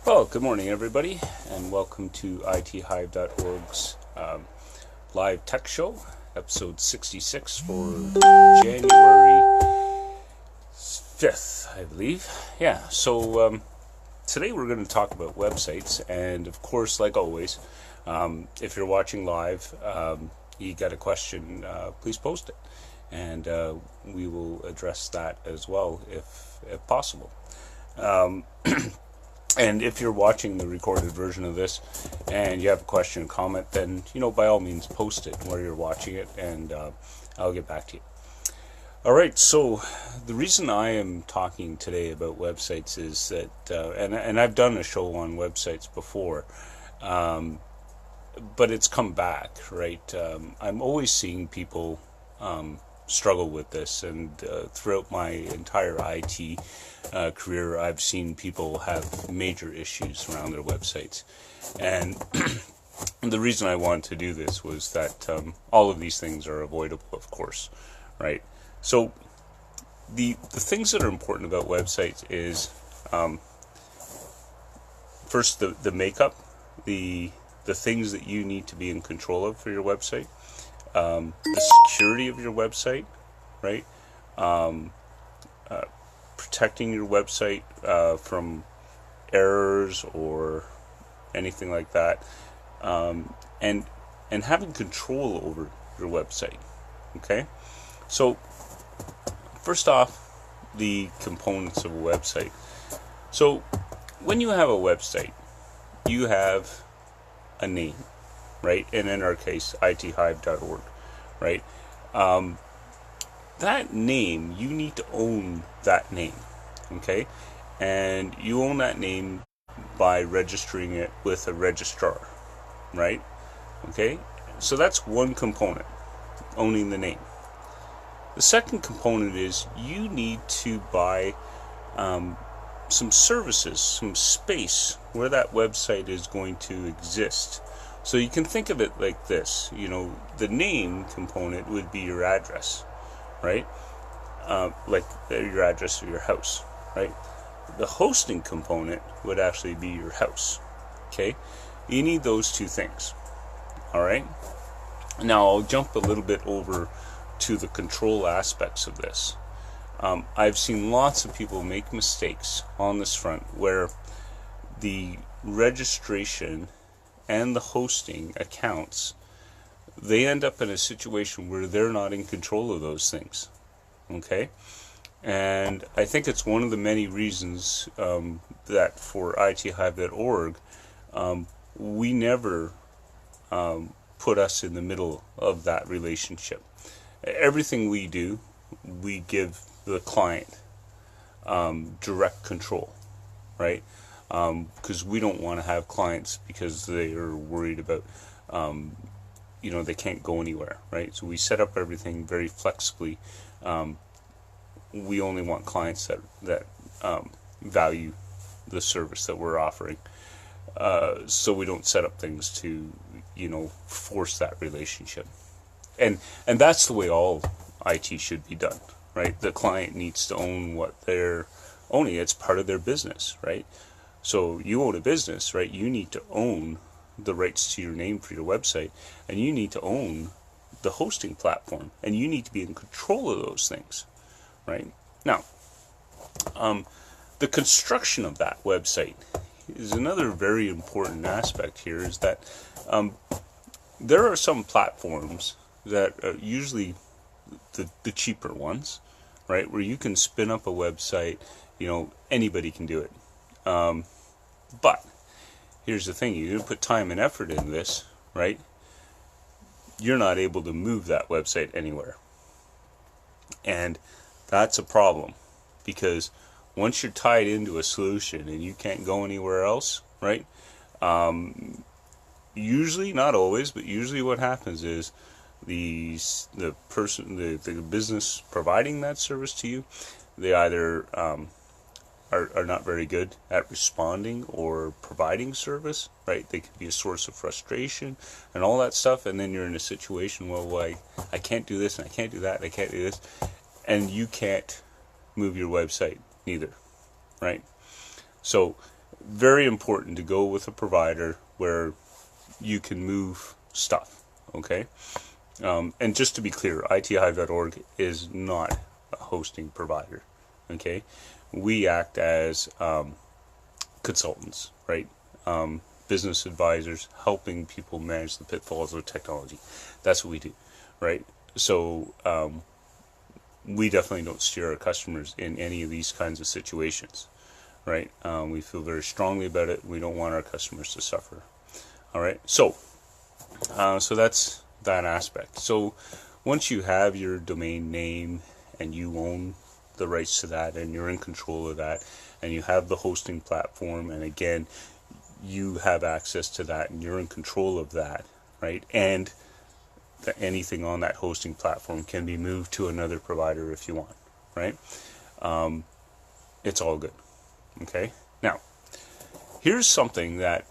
Well, good morning, everybody, and welcome to ITHive.org's live tech show, episode 66 for January 5th, I believe. Yeah, so today we're going to talk about websites, and of course, like always, if you're watching live, you got a question, please post it, and we will address that as well if possible. And if you're watching the recorded version of this and you have a question or comment, then, by all means, post it where you're watching it, and I'll get back to you. All right, so the reason I am talking today about websites is that, and I've done a show on websites before, but it's come back, right? I'm always seeing people struggle with this, and throughout my entire IT career, I've seen people have major issues around their websites. And the reason I wanted to do this was that all of these things are avoidable, of course, right? So the things that are important about websites is first the makeup, the things that you need to be in control of for your website, the security of your website, right? Protecting your website from errors or anything like that, and having control over your website. Okay, so first off, the components of a website. So when you have a website, you have a name, right? And in our case, ITHive.org, right? That name, you need to own that name, okay? And you own that name by registering it with a registrar, right? Okay? So that's one component, owning the name. The second component is you need to buy some services, some space where that website is going to exist. So you can think of it like this, the name component would be your address, right? Like your address of your house, right? The hosting component would actually be your house, okay? You need those two things, all right? Now I'll jump a little bit over to the control aspects of this. I've seen lots of people make mistakes on this front where the registration and the hosting accounts, they end up in a situation where they're not in control of those things, okay? And I think it's one of the many reasons that for ITHive.org, we never put us in the middle of that relationship. Everything we do, we give the client direct control, right? Because we don't want to have clients because they are worried about they can't go anywhere, right? So we set up everything very flexibly. We only want clients that value the service that we're offering. So we don't set up things to, force that relationship. And that's the way all IT should be done, right? The client needs to own what they're owning. It's part of their business, right? So you own a business, right? You need to own the rights to your name for your website, and you need to own the hosting platform, and you need to be in control of those things, right? Now, the construction of that website is another very important aspect here, is that there are some platforms that are usually the cheaper ones, right, where you can spin up a website, anybody can do it. But here's the thing, you put time and effort into this, right? You're not able to move that website anywhere. And that's a problem, because once you're tied into a solution and you can't go anywhere else, right? Usually, not always, but usually what happens is the business providing that service to you, they either are not very good at responding or providing service, right? They could be a source of frustration and all that stuff, and then you're in a situation, well, I can't do this, and I can't do that, and I can't do this, and you can't move your website neither, right? So very important to go with a provider where you can move stuff, okay? And just to be clear, ITHive.org is not a hosting provider, okay? We act as consultants, right? Business advisors, helping people manage the pitfalls of technology. That's what we do, right? So we definitely don't steer our customers in any of these kinds of situations, right? We feel very strongly about it. We don't want our customers to suffer. All right, so that's that aspect. So once you have your domain name and you own the rights to that and you're in control of that and you have the hosting platform, and again, you have access to that and you're in control of that, right? And anything on that hosting platform can be moved to another provider if you want, right? It's all good, okay? Now, here's something that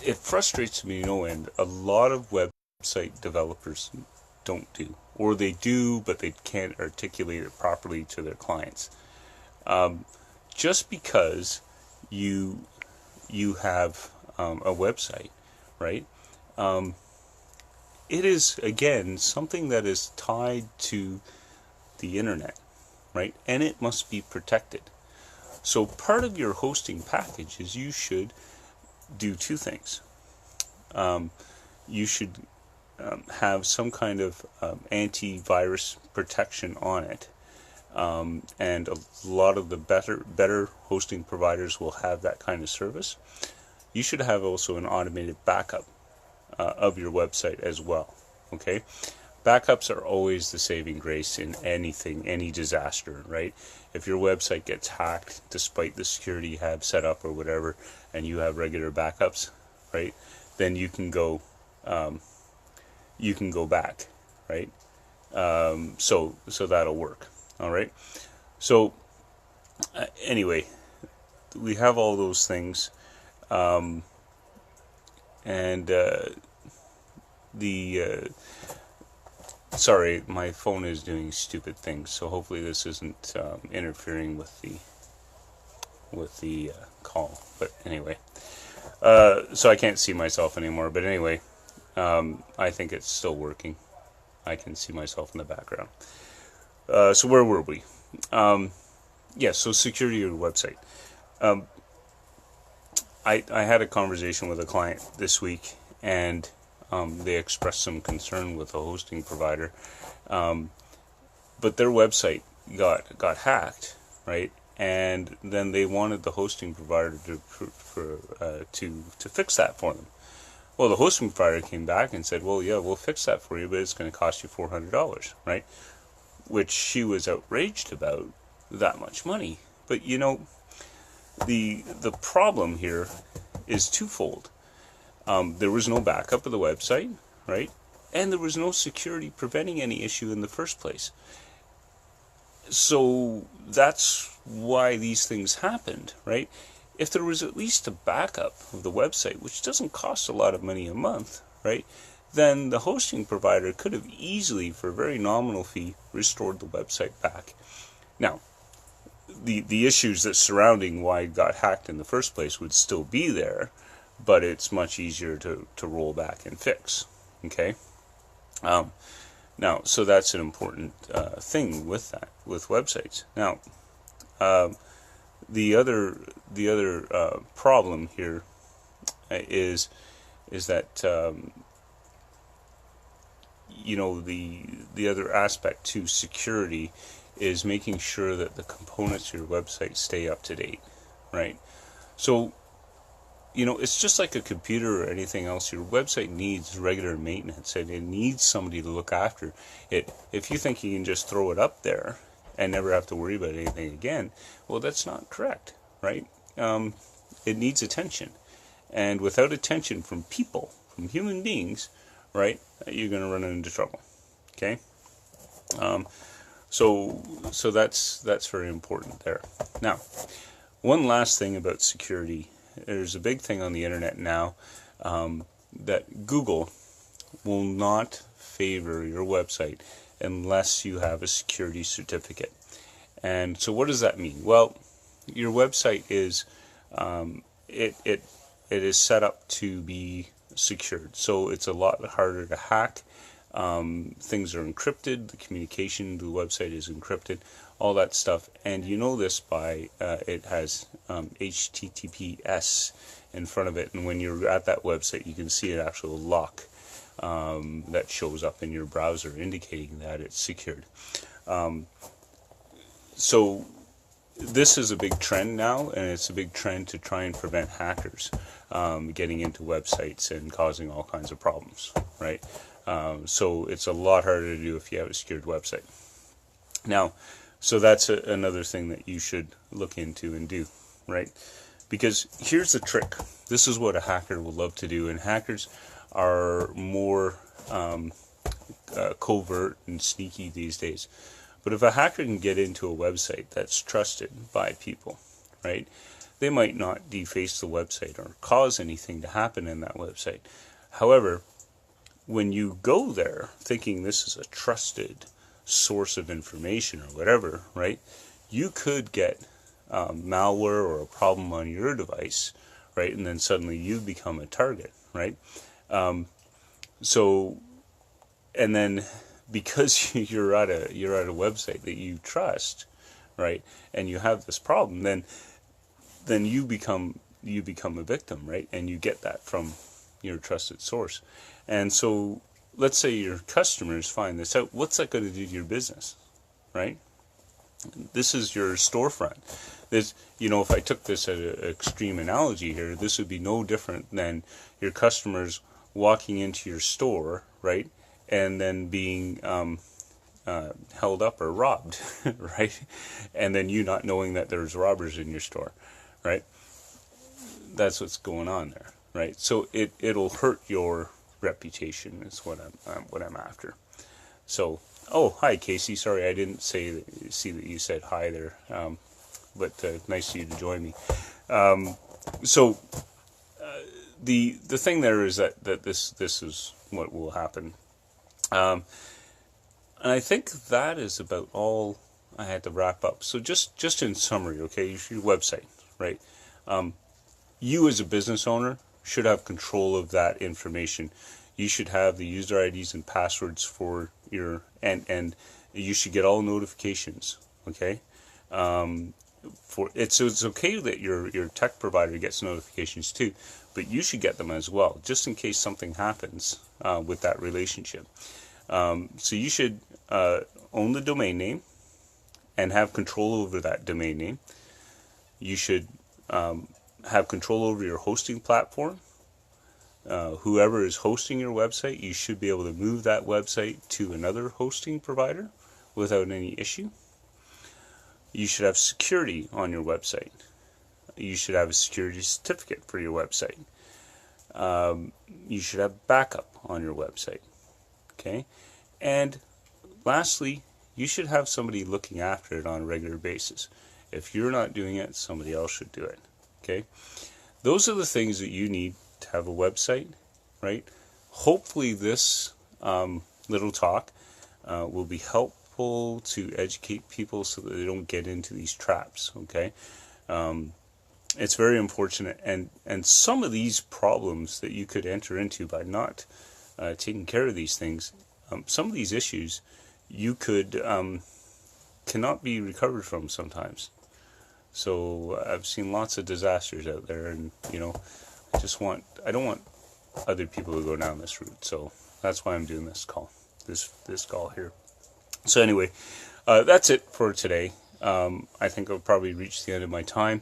it frustrates me no end. A lot of website developers don't do, or they do, but they can't articulate it properly to their clients. Just because you have a website, right? It is, again, something that is tied to the internet, right? And it must be protected. So part of your hosting package is you should do two things. You should have some kind of antivirus protection on it. And a lot of the better hosting providers will have that kind of service. You should have also an automated backup of your website as well, okay? Backups are always the saving grace in anything, any disaster, right? If your website gets hacked, despite the security you have set up or whatever, and you have regular backups, right? Then you can go back, right? So that'll work, all right? So anyway, we have all those things, and sorry, my phone is doing stupid things, so hopefully this isn't interfering with the call. But anyway, so I can't see myself anymore. But anyway, I think it's still working. I can see myself in the background. So where were we? Yeah, so security of your website. I had a conversation with a client this week, and they expressed some concern with a hosting provider, but their website got hacked, right? And then they wanted the hosting provider to fix that for them. Well, the hosting provider came back and said, "Well, yeah, we'll fix that for you, but it's going to cost you $400, right?" Which she was outraged about, that much money. But you know, the problem here is twofold. There was no backup of the website, right? And there was no security preventing any issue in the first place. So that's why these things happened, right? If there was at least a backup of the website, which doesn't cost a lot of money a month, right? Then the hosting provider could have easily, for a very nominal fee, restored the website back. Now, the issues that surrounding why it got hacked in the first place would still be there, but it's much easier to roll back and fix, okay? Now, so that's an important thing with that, with websites. Now, the other problem here is that you know, the other aspect to security is making sure that the components of your website stay up to date, right? So, you know, it's just like a computer or anything else. Your website needs regular maintenance, and it needs somebody to look after it. If you think you can just throw it up there and never have to worry about anything again, well, that's not correct, right? It needs attention, and without attention from people, from human beings, right, you're going to run into trouble, okay? So that's very important there. Now, one last thing about security. There's a big thing on the internet now that Google will not favor your website unless you have a security certificate. And so what does that mean? Well, your website is it is set up to be secured. So it's a lot harder to hack. Things are encrypted. The communication to the website is encrypted. All that stuff. And you know this by it has HTTPS in front of it. And when you're at that website, you can see an actual lock that shows up in your browser indicating that it's secured. So this is a big trend now, and it's a big trend to try and prevent hackers getting into websites and causing all kinds of problems, right? So it's a lot harder to do if you have a secured website. Now, so that's another thing that you should look into and do, right? Because here's the trick. This is what a hacker will love to do, and hackers are more covert and sneaky these days. But if a hacker can get into a website that's trusted by people, right, they might not deface the website or cause anything to happen in that website. However, when you go there thinking this is a trusted source of information or whatever, right, you could get malware or a problem on your device, right, and then suddenly you become a target, right? And then because you're at a website that you trust, right, and you have this problem, then you become a victim, right, and you get that from your trusted source. And so let's say your customers find this out. What's that going to do to your business, right? This is your storefront. This, if I took this as an extreme analogy here, this would be no different than your customers walking into your store, right, and then being held up or robbed, right, and then you not knowing that there's robbers in your store, right? That's what's going on there, right? So it'll hurt your reputation is what I'm after. So, oh, hi Casey. Sorry, I didn't see that you said hi there. But nice of you to join me. The thing there is that this is what will happen. And I think that is about all I had to wrap up. So just in summary, okay, your website, right? You as a business owner should have control of that information. You should have the user IDs and passwords for your and you should get all notifications. Okay, it's okay that your tech provider gets notifications too, but you should get them as well, just in case something happens with that relationship. So you should own the domain name and have control over that domain name. You should have control over your hosting platform. Whoever is hosting your website, you should be able to move that website to another hosting provider without any issue. You should have security on your website. You should have a security certificate for your website. You should have backup on your website. Okay? And lastly, you should have somebody looking after it on a regular basis. If you're not doing it, somebody else should do it. Okay? Those are the things that you need to have a website, right? Hopefully this little talk will be helpful to educate people so that they don't get into these traps, okay? It's very unfortunate, and some of these problems that you could enter into by not taking care of these things, some of these issues you could cannot be recovered from sometimes. So I've seen lots of disasters out there, and I don't want other people to go down this route. So that's why I'm doing this call here. So anyway, that's it for today. I think I'll probably reach the end of my time,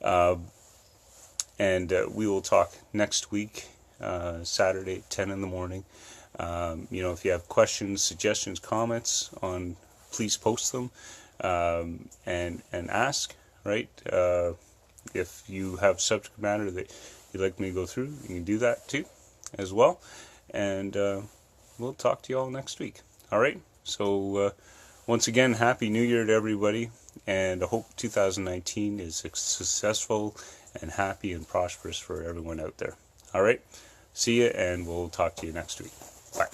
and we will talk next week, Saturday at 10 in the morning. If you have questions, suggestions, comments please post them and ask. Right? If you have subject matter that you'd like me to go through, you can do that too, as well. And we'll talk to you all next week. All right? So once again, Happy New Year to everybody, and I hope 2019 is successful and happy and prosperous for everyone out there. All right? See you, and we'll talk to you next week. Bye.